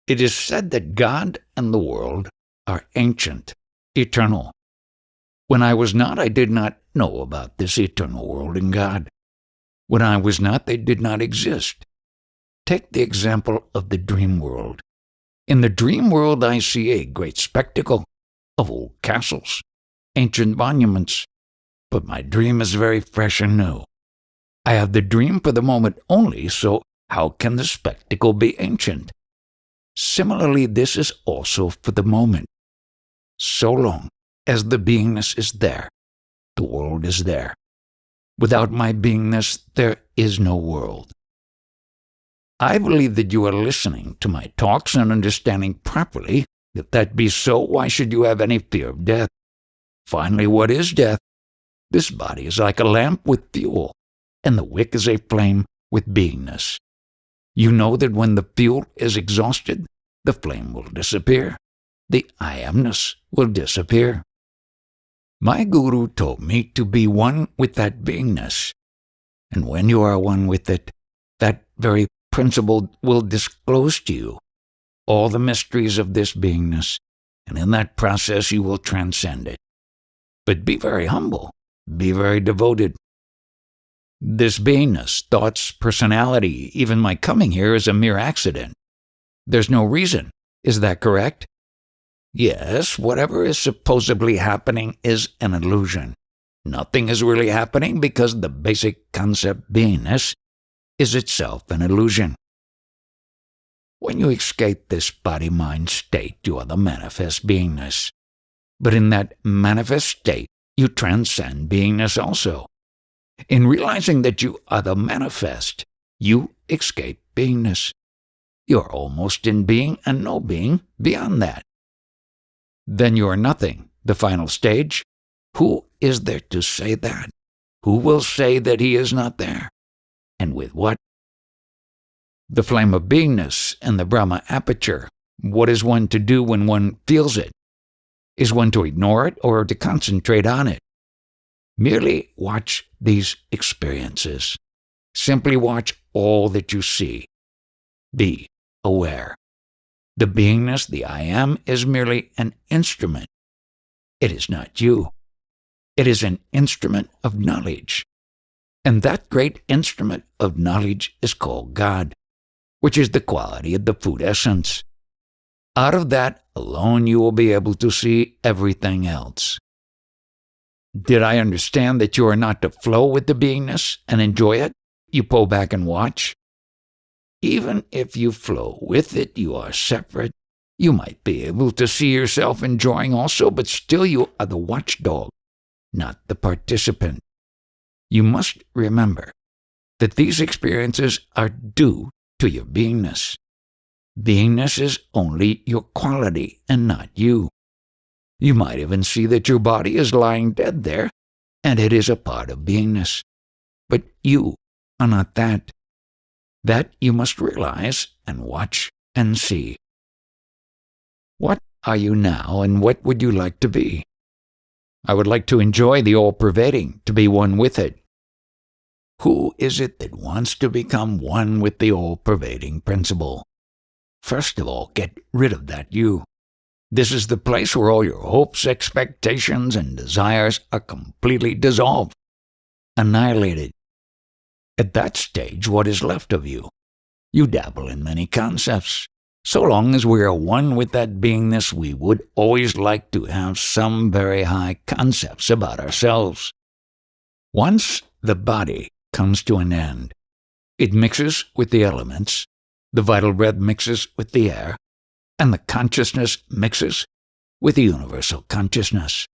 It is said that God and the world are ancient, eternal. When I was not, I did not know about this eternal world and God. When I was not, they did not exist. Take the example of the dream world. In the dream world, I see a great spectacle of old castles, ancient monuments, but my dream is very fresh and new. I have the dream for the moment only, so how can the spectacle be ancient? Similarly, this is also for the moment. So long as the beingness is there, the world is there. Without my beingness, there is no world. I believe that you are listening to my talks and understanding properly. If that be so, why should you have any fear of death? Finally, what is death? This body is like a lamp with fuel, and the wick is a flame with beingness. You know that when the fuel is exhausted, the flame will disappear. The I amness will disappear. My guru told me to be one with that beingness, and when you are one with it, that very principle will disclose to you all the mysteries of this beingness, and in that process you will transcend it. But be very humble, be very devoted. This beingness, thoughts, personality, even my coming here is a mere accident. There's no reason. Is that correct? Yes, whatever is supposedly happening is an illusion. Nothing is really happening because the basic concept beingness is itself an illusion. When you escape this body-mind state, you are the manifest beingness. But in that manifest state, you transcend beingness also. In realizing that you are the manifest, you escape beingness. You are almost in being and no being beyond that. Then you are nothing, the final stage. Who is there to say that? Who will say that he is not there? And with what? The flame of beingness and the Brahma aperture. What is one to do when one feels it? Is one to ignore it or to concentrate on it? Merely watch these experiences. Simply watch all that you see. Be aware. The beingness, the I am, is merely an instrument. It is not you. It is an instrument of knowledge. And that great instrument of knowledge is called God, which is the quality of the food essence. Out of that alone you will be able to see everything else. Did I understand that you are not to flow with the beingness and enjoy it? You pull back and watch? Even if you flow with it, you are separate. You might be able to see yourself enjoying also, but still you are the watchdog, not the participant. You must remember that these experiences are due to your beingness. Beingness is only your quality and not you. You might even see that your body is lying dead there, and it is a part of beingness. But you are not that. That you must realize and watch and see. What are you now, and what would you like to be? I would like to enjoy the all-pervading, to be one with it. Who is it that wants to become one with the all-pervading principle? First of all, get rid of that you. This is the place where all your hopes, expectations, and desires are completely dissolved, annihilated. At that stage, what is left of you? You dabble in many concepts. So long as we are one with that beingness, we would always like to have some very high concepts about ourselves. Once the body comes to an end, it mixes with the elements, the vital breath mixes with the air, and the consciousness mixes with the universal consciousness.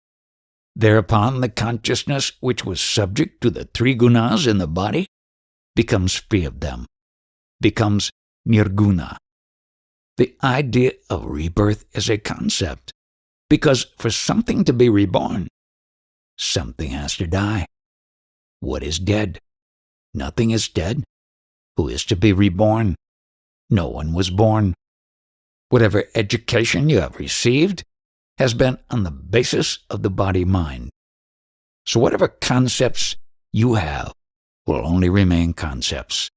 Thereupon, the consciousness which was subject to the three gunas in the body becomes free of them, becomes nirguna. The idea of rebirth is a concept, because for something to be reborn, something has to die. What is dead? Nothing is dead. Who is to be reborn? No one was born. Whatever education you have received has been on the basis of the body-mind. So whatever concepts you have will only remain concepts.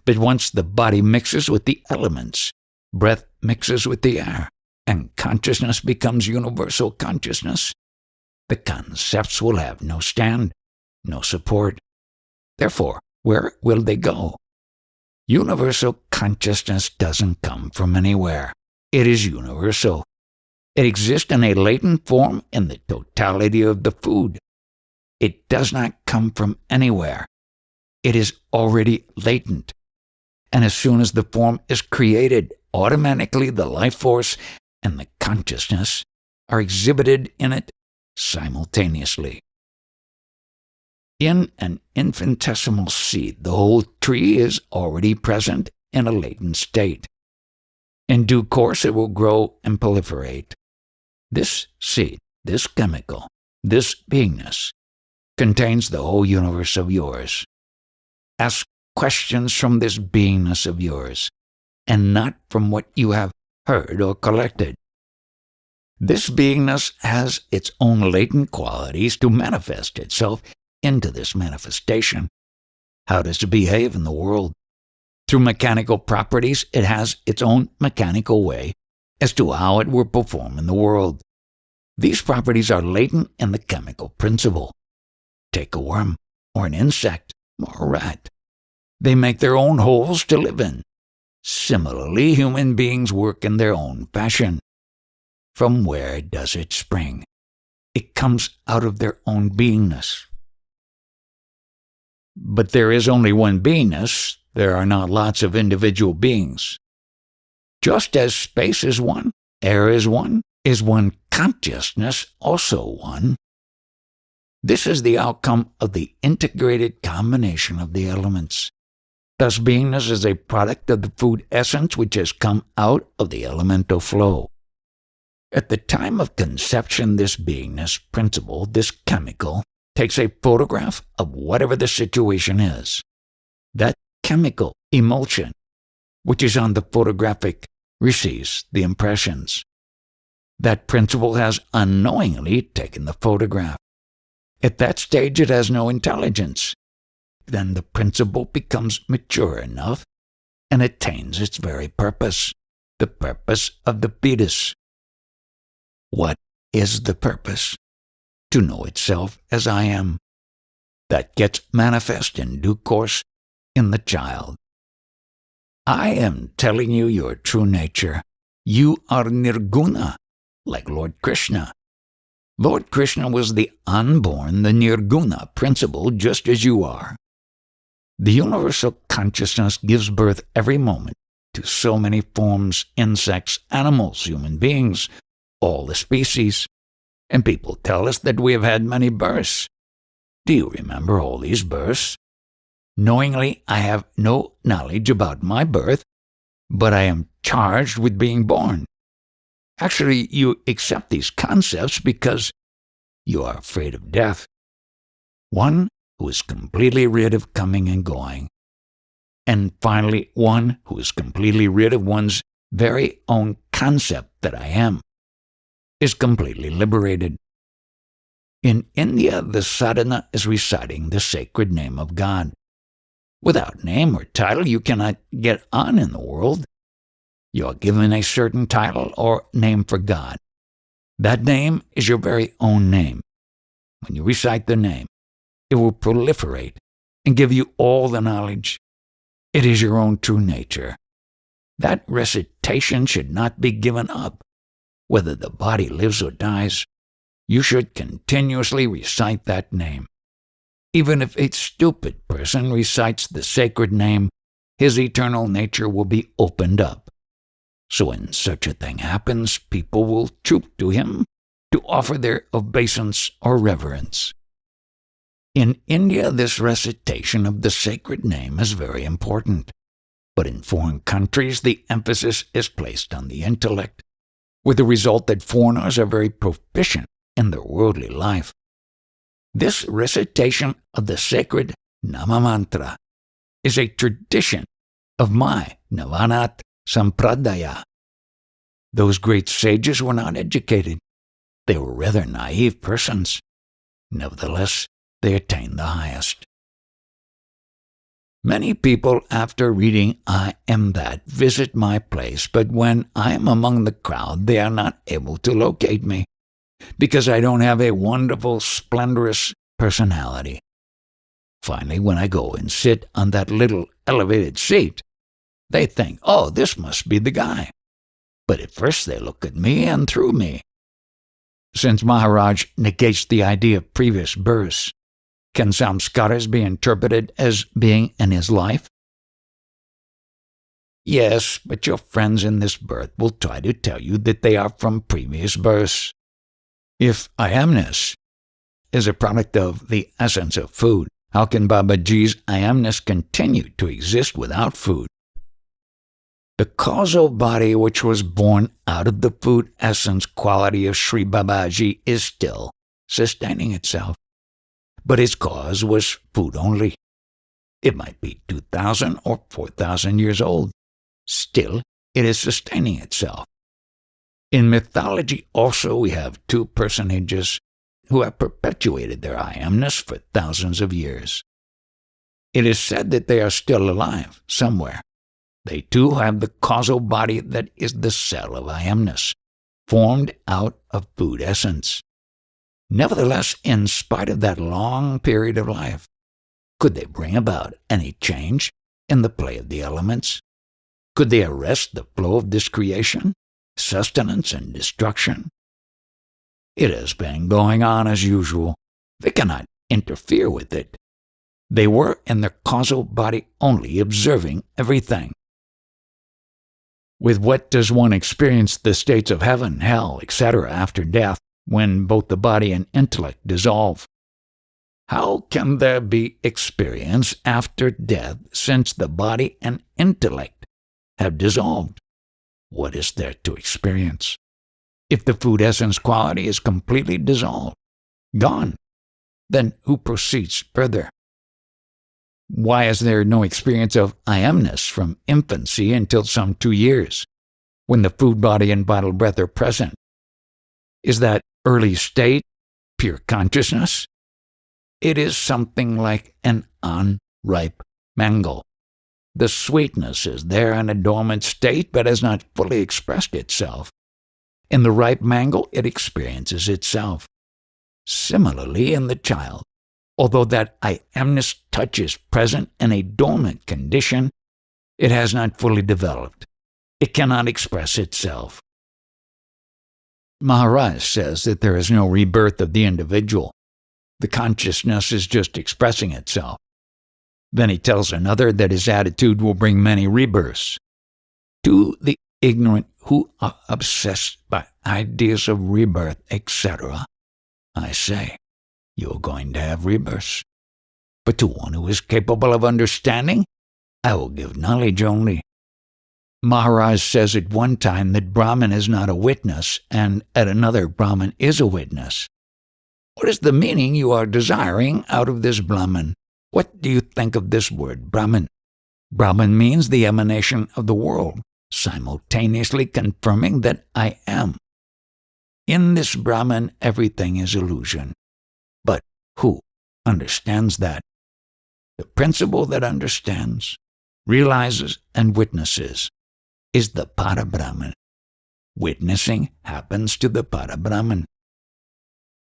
But once the body mixes with the elements, breath mixes with the air, and consciousness becomes universal consciousness, the concepts will have no stand, no support. Therefore, where will they go? Universal consciousness doesn't come from anywhere. It is universal. It exists in a latent form in the totality of the food. It does not come from anywhere. It is already latent. And as soon as the form is created, automatically the life force and the consciousness are exhibited in it simultaneously. In an infinitesimal seed, the whole tree is already present in a latent state. In due course, it will grow and proliferate. This seed, this chemical, this beingness, contains the whole universe of yours. Ask questions from this beingness of yours, and not from what you have heard or collected. This beingness has its own latent qualities to manifest itself into this manifestation. How does it behave in the world? Through mechanical properties, it has its own mechanical way as to how it will perform in the world. These properties are latent in the chemical principle. Take a worm, or an insect, or a rat. They make their own holes to live in. Similarly, human beings work in their own fashion. From where does it spring? It comes out of their own beingness. But there is only one beingness. There are not lots of individual beings. Just as space is one, air is one consciousness also one? This is the outcome of the integrated combination of the elements. Thus, beingness is a product of the food essence which has come out of the elemental flow. At the time of conception, this beingness principle, this chemical, takes a photograph of whatever the situation is. That chemical emulsion, which is on the photographic, receives the impressions. That principle has unknowingly taken the photograph. At that stage, it has no intelligence. Then the principle becomes mature enough and attains its very purpose, the purpose of the fetus. What is the purpose? To know itself as I am. That gets manifest in due course in the child. I am telling you your true nature. You are nirguna, like Lord Krishna. Lord Krishna was the unborn, the nirguna principle, just as you are. The universal consciousness gives birth every moment to so many forms, insects, animals, human beings, all the species. And people tell us that we have had many births. Do you remember all these births? Knowingly, I have no knowledge about my birth, but I am charged with being born. Actually, you accept these concepts because you are afraid of death. One who is completely rid of coming and going. And finally, one who is completely rid of one's very own concept that I am, is completely liberated. In India, the sadhana is reciting the sacred name of God. Without name or title, you cannot get on in the world. You are given a certain title or name for God. That name is your very own name. When you recite the name, it will proliferate and give you all the knowledge. It is your own true nature. That recitation should not be given up. Whether the body lives or dies, you should continuously recite that name. Even if a stupid person recites the sacred name, his eternal nature will be opened up. So when such a thing happens, people will troop to him to offer their obeisance or reverence. In India, this recitation of the sacred name is very important. But in foreign countries, the emphasis is placed on the intellect, with the result that foreigners are very proficient in their worldly life. This recitation of the sacred Nama Mantra is a tradition of my Navanat Sampradaya. Those great sages were not educated. They were rather naive persons. Nevertheless, they attained the highest. Many people, after reading I Am That, visit my place, but when I am among the crowd, they are not able to locate me, because I don't have a wonderful, splendorous personality. Finally, when I go and sit on that little elevated seat, they think, oh, this must be the guy. But at first they look at me and through me. Since Maharaj negates the idea of previous births, can samskaras be interpreted as being in his life? Yes, but your friends in this birth will try to tell you that they are from previous births. If I amness is a product of the essence of food, how can Babaji's I amness continue to exist without food? The causal body which was born out of the food essence quality of Sri Babaji is still sustaining itself, but its cause was food only. It might be 2,000 or 4,000 years old. Still, it is sustaining itself. In mythology also we have two personages who have perpetuated their I amness for thousands of years. It is said that they are still alive somewhere. They too have the causal body that is the cell of I amness, formed out of food essence. Nevertheless, in spite of that long period of life, could they bring about any change in the play of the elements? Could they arrest the flow of this creation, sustenance and destruction? It has been going on as usual. They cannot interfere with it. They were in their causal body only, observing everything. With what does one experience the states of heaven, hell, etc. after death, when both the body and intellect dissolve? How can there be experience after death, since the body and intellect have dissolved? What is there to experience? If the food essence quality is completely dissolved, gone, then who proceeds further? Why is there no experience of I amness from infancy until some 2 years, when the food body and vital breath are present? Is that early state pure consciousness? It is something like an unripe mango. The sweetness is there in a dormant state, but has not fully expressed itself. In the ripe mango, it experiences itself. Similarly, in the child, although that I amness touch is present in a dormant condition, it has not fully developed. It cannot express itself. Maharaj says that there is no rebirth of the individual. The consciousness is just expressing itself. Then he tells another that his attitude will bring many rebirths. To the ignorant who are obsessed by ideas of rebirth, etc., I say, you're going to have rebirths. But to one who is capable of understanding, I will give knowledge only. Maharaj says at one time that Brahman is not a witness, and at another Brahman is a witness. What is the meaning you are desiring out of this Brahman? What do you think of this word, Brahman? Brahman means the emanation of the world, simultaneously confirming that I am. In this Brahman, everything is illusion. But who understands that? The principle that understands, realizes, and witnesses is the Parabrahman. Witnessing happens to the Parabrahman.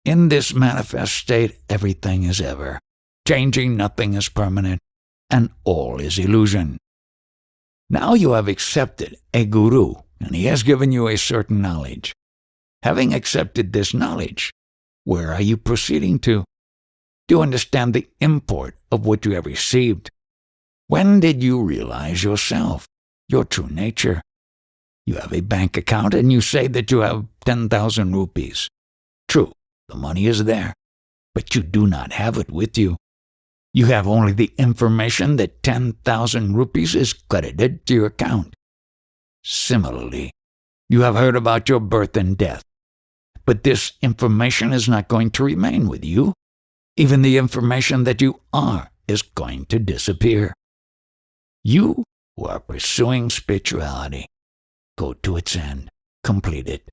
In this manifest state, everything is ever. Changing, nothing is permanent, and all is illusion. Now you have accepted a guru, and he has given you a certain knowledge. Having accepted this knowledge, where are you proceeding to? Do you understand the import of what you have received? When did you realize yourself, your true nature? You have a bank account and you say that you have 10,000 rupees. True, the money is there, but you do not have it with you. You have only the information that 10,000 rupees is credited to your account. Similarly, you have heard about your birth and death, but this information is not going to remain with you. Even the information that you are is going to disappear. You who are pursuing spirituality, go to its end, complete it.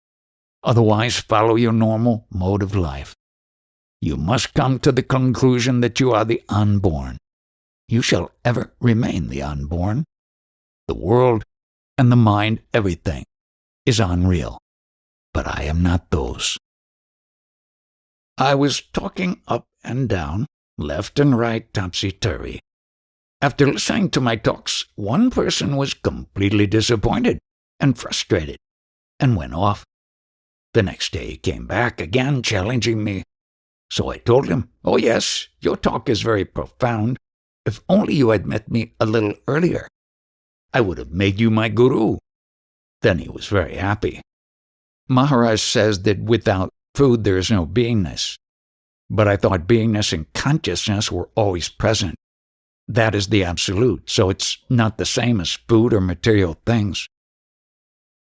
Otherwise, follow your normal mode of life. You must come to the conclusion that you are the unborn. you shall ever remain the unborn. The world and the mind, everything, is unreal, but I am not those. I was talking up and down, left and right, topsy-turvy. After listening to my talks, one person was completely disappointed and frustrated and went off. The next day he came back again, challenging me. So I told him, "Oh yes, your talk is very profound. If only you had met me a little earlier, I would have made you my guru." Then he was very happy. Maharaj says that without food there is no beingness. But I thought beingness and consciousness were always present. That is the absolute, so it's not the same as food or material things.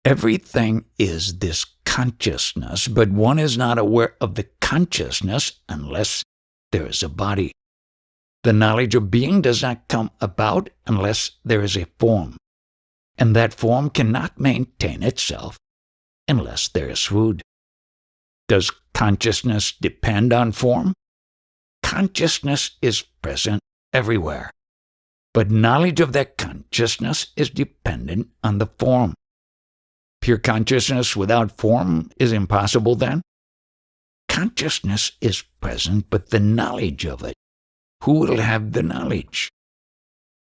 Everything is this consciousness, but one is not aware of the consciousness unless there is a body. The knowledge of being does not come about unless there is a form, and that form cannot maintain itself unless there is food. Does consciousness depend on form? Consciousness is present everywhere, but knowledge of that consciousness is dependent on the form. Pure consciousness without form is impossible then? Consciousness is present, but the knowledge of it, who will have the knowledge?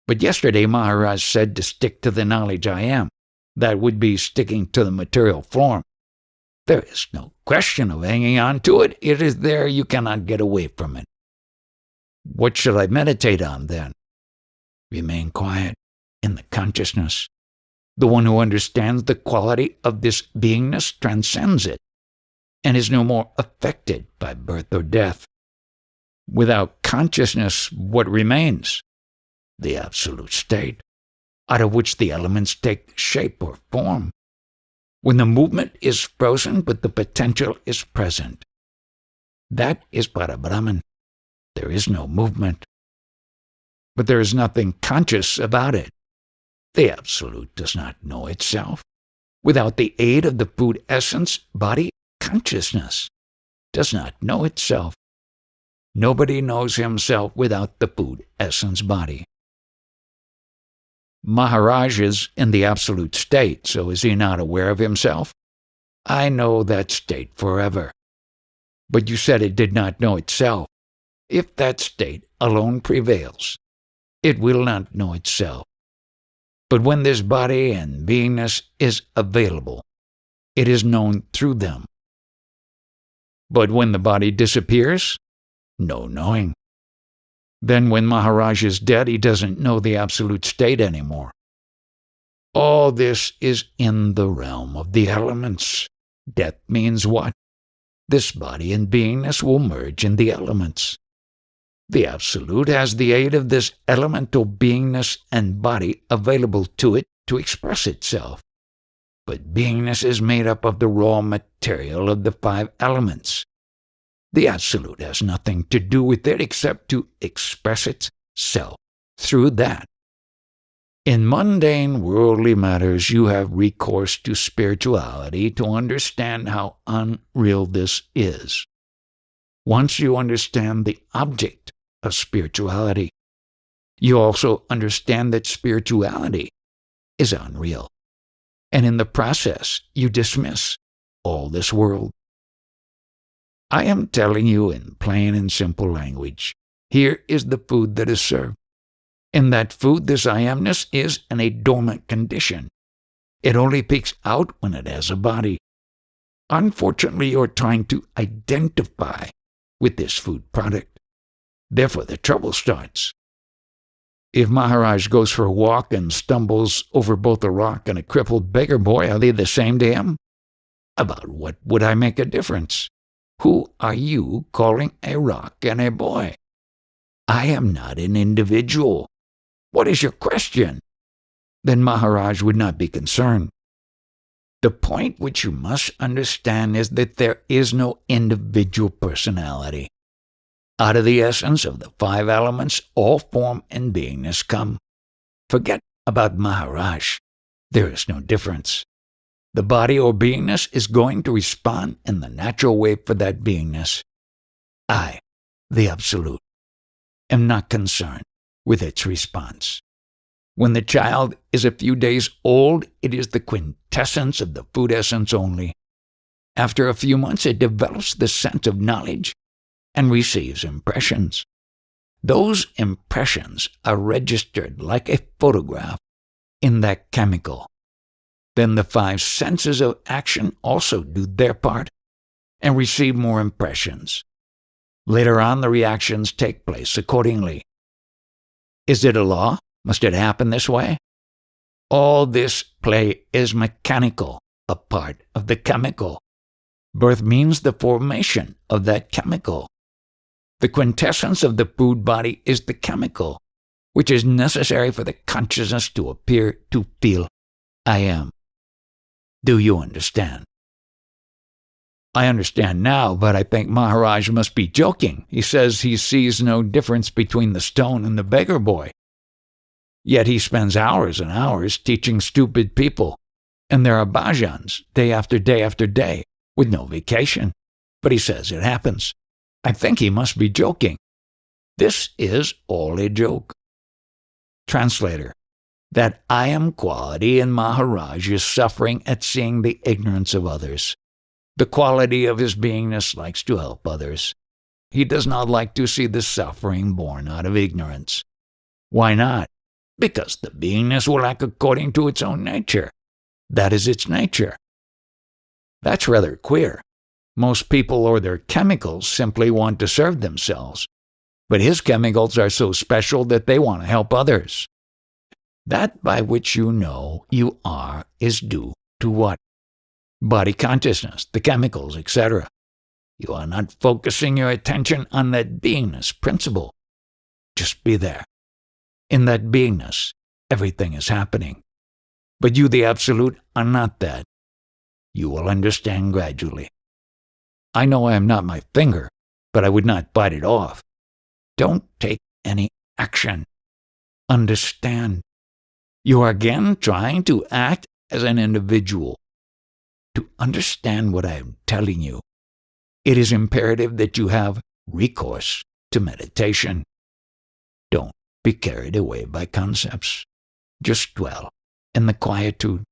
But yesterday Maharaj said to stick to the knowledge I am. That would be sticking to the material form. There is no question of hanging on to it. It is there. You cannot get away from it. What should I meditate on then? Remain quiet in the consciousness. The one who understands the quality of this beingness transcends it and is no more affected by birth or death. Without consciousness, what remains? The absolute state, out of which the elements take shape or form. When the movement is frozen but the potential is present. That is Parabrahman. There is no movement. But there is nothing conscious about it. The Absolute does not know itself. Without the aid of the food essence, body, consciousness does not know itself. Nobody knows himself without the food essence body. Maharaj is in the absolute state, so is he not aware of himself? I know that state forever. But you said it did not know itself. If that state alone prevails, it will not know itself. But when this body and beingness is available, it is known through them. But when the body disappears, no knowing. Then when Maharaj is dead, he doesn't know the absolute state anymore. All this is in the realm of the elements. Death means what? This body and beingness will merge in the elements. The Absolute has the aid of this elemental beingness and body available to it to express itself. But beingness is made up of the raw material of the 5 elements. The Absolute has nothing to do with it except to express itself through that. In mundane worldly matters, you have recourse to spirituality to understand how unreal this is. Once you understand the object of spirituality, you also understand that spirituality is unreal. And in the process, you dismiss all this world. I am telling you in plain and simple language, here is the food that is served. In that food, this I amness is in a dormant condition. It only peeks out when it has a body. Unfortunately, you are trying to identify with this food product. Therefore, the trouble starts. If Maharaj goes for a walk and stumbles over both a rock and a crippled beggar boy, are they the same to him? About what would I make a difference? Who are you calling a rock and a boy? I am not an individual. What is your question? Then Maharaj would not be concerned. The point which you must understand is that there is no individual personality. Out of the essence of the 5 elements, all form and beingness come. Forget about Maharaj. There is no difference. The body or beingness is going to respond in the natural way for that beingness. I, the Absolute, am not concerned with its response. When the child is a few days old, it is the quintessence of the food essence only. After a few months, it develops the sense of knowledge and receives impressions. Those impressions are registered like a photograph in that chemical. Then the 5 senses of action also do their part and receive more impressions. Later on, the reactions take place accordingly. Is it a law? Must it happen this way? All this play is mechanical, a part of the chemical. Birth means the formation of that chemical. The quintessence of the food body is the chemical, which is necessary for the consciousness to appear to feel, I am. Do you understand? I understand now, but I think Maharaj must be joking. He says he sees no difference between the stone and the beggar boy. Yet he spends hours and hours teaching stupid people, and there are bhajans day after day after day, with no vacation. But he says it happens. I think he must be joking. This is all a joke. Translator. That I am quality in Maharaj is suffering at seeing the ignorance of others. The quality of his beingness likes to help others. He does not like to see the suffering born out of ignorance. Why not? Because the beingness will act according to its own nature. That is its nature. That's rather queer. Most people or their chemicals simply want to serve themselves. But his chemicals are so special that they want to help others. That by which you know you are is due to what? Body consciousness, the chemicals, etc. You are not focusing your attention on that beingness principle. Just be there. In that beingness, everything is happening. But you, the Absolute, are not that. You will understand gradually. I know I am not my finger, but I would not bite it off. Don't take any action. Understand. You are again trying to act as an individual. To understand what I am telling you, it is imperative that you have recourse to meditation. Don't be carried away by concepts. Just dwell in the quietude